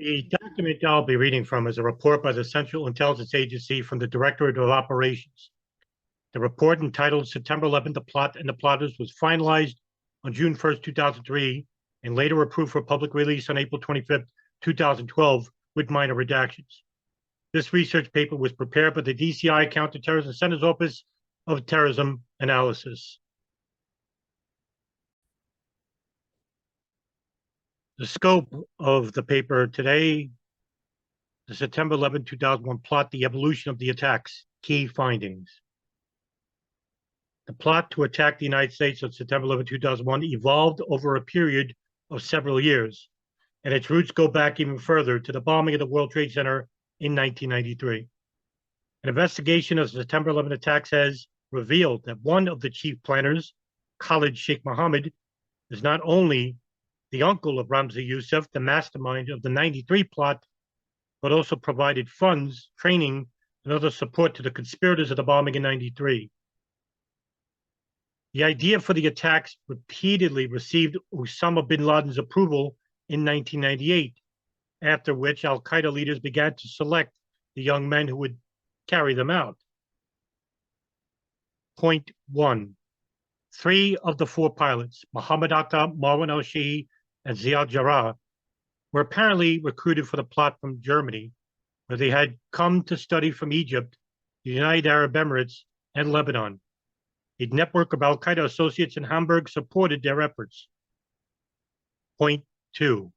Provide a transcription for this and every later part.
The document I'll be reading from is a report by the Central Intelligence Agency from the Directorate of Operations. The report, entitled September 11th, The Plot and the Plotters, was finalized on June 1st, 2003, and later approved for public release on April 25th, 2012, with minor redactions. This research paper was prepared by the DCI Counterterrorist Center's Office of Terrorism Analysis. The scope of the paper today: the September 11, 2001 plot, the evolution of the attacks, key findings. The plot to attack the United States on September 11, 2001 evolved over a period of several years, and its roots go back even further to the bombing of the World Trade Center in 1993. An investigation of the September 11 attacks has revealed that one of the chief planners, Khalid Sheikh Mohammed, is not only the uncle of Ramzi Youssef, the mastermind of the 93 plot, but also provided funds, training, and other support to the conspirators of the bombing in 93. The idea for the attacks repeatedly received Osama bin Laden's approval in 1998, after which al-Qaeda leaders began to select the young men who would carry them out. Point 1. 3 of the 4 pilots, Muhammad Atta, Marwan al-Shehi, and Ziad Jarrah, were apparently recruited for the plot from Germany, where they had come to study from Egypt, the United Arab Emirates, and Lebanon. A network of al-Qaeda associates in Hamburg supported their efforts. Point 2.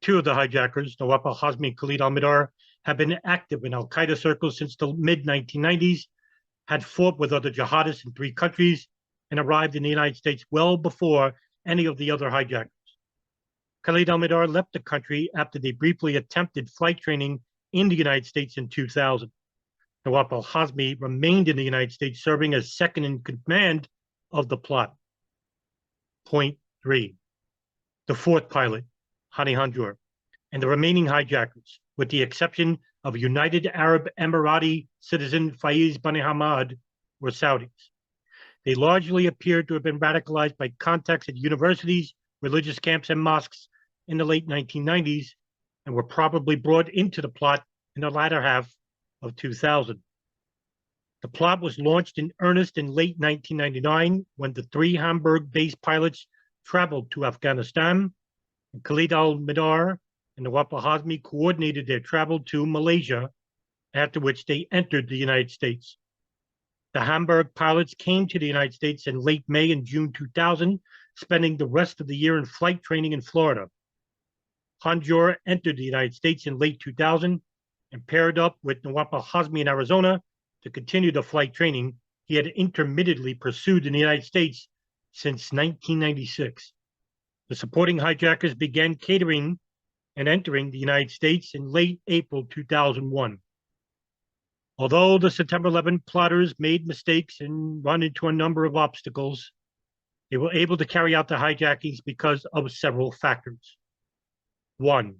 2 of the hijackers, Nawaf al-Hazmi and Khalid al-Mihdhar, have been active in al-Qaeda circles since the mid-1990s, had fought with other jihadists in 3 countries, and arrived in the United States well before any of the other hijackers. Khalid al-Mihdhar left the country after they briefly attempted flight training in the United States in 2000. Nawaf al-Hazmi remained in the United States, serving as second in command of the plot. Point 3. The 4th pilot, Hani Hanjour, and the remaining hijackers, with the exception of United Arab Emirati citizen Faiz Bani Hamad, were Saudis. They largely appeared to have been radicalized by contacts at universities, religious camps, and mosques in the late 1990s, and were probably brought into the plot in the latter half of 2000. The plot was launched in earnest in late 1999 when the 3 Hamburg-based pilots traveled to Afghanistan, and Khalid al-Mihdhar and Nawaf al-Hazmi coordinated their travel to Malaysia, after which they entered the United States. The Hamburg pilots came to the United States in late May and June 2000, spending the rest of the year in flight training in Florida. Hanjour entered the United States in late 2000 and paired up with Nawaf al-Hazmi in Arizona to continue the flight training he had intermittently pursued in the United States since 1996. The supporting hijackers began catering and entering the United States in late April 2001. Although the September 11 plotters made mistakes and run into a number of obstacles, they were able to carry out the hijackings because of several factors. 1.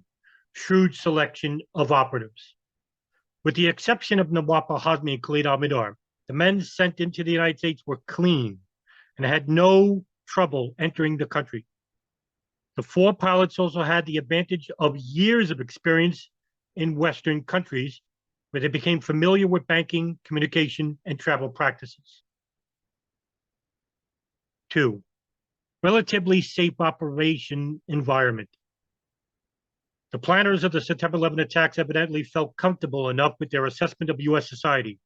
Shrewd selection of operatives. With the exception of Nawaf al-Hazmi and Khalid al-Mihdhar, the men sent into the United States were clean and had no trouble entering the country. The 4 pilots also had the advantage of years of experience in Western countries, where they became familiar with banking, communication, and travel practices. 2. Relatively safe operation environment. The planners of the September 11 attacks evidently felt comfortable enough with their assessment of U.S. society,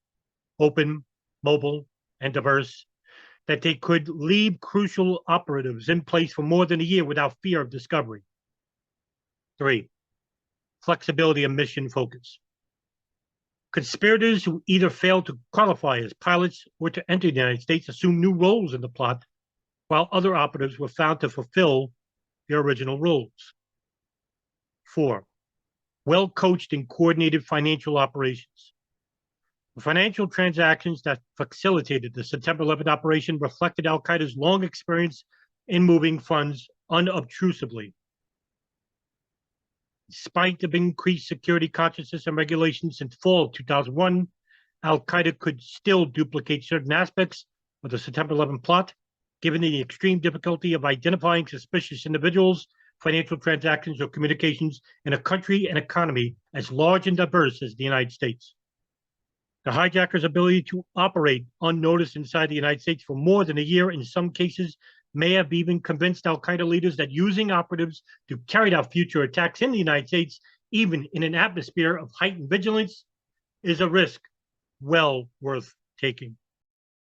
open, mobile, and diverse, that they could leave crucial operatives in place for more than a year without fear of discovery. 3. Flexibility and mission focus. Conspirators who either failed to qualify as pilots or to enter the United States assumed new roles in the plot, while other operatives were found to fulfill their original roles. 4. Well-coached and coordinated financial operations. The financial transactions that facilitated the September 11 operation reflected al-Qaeda's long experience in moving funds unobtrusively. Despite the increased security consciousness and regulations since fall of 2001, al-Qaeda could still duplicate certain aspects of the September 11 plot, given the extreme difficulty of identifying suspicious individuals financial transactions or communications in a country and economy as large and diverse as the United States. The hijackers' ability to operate unnoticed inside the United States for more than a year in some cases may have even convinced al-Qaeda leaders that using operatives to carry out future attacks in the United States, even in an atmosphere of heightened vigilance, is a risk well worth taking.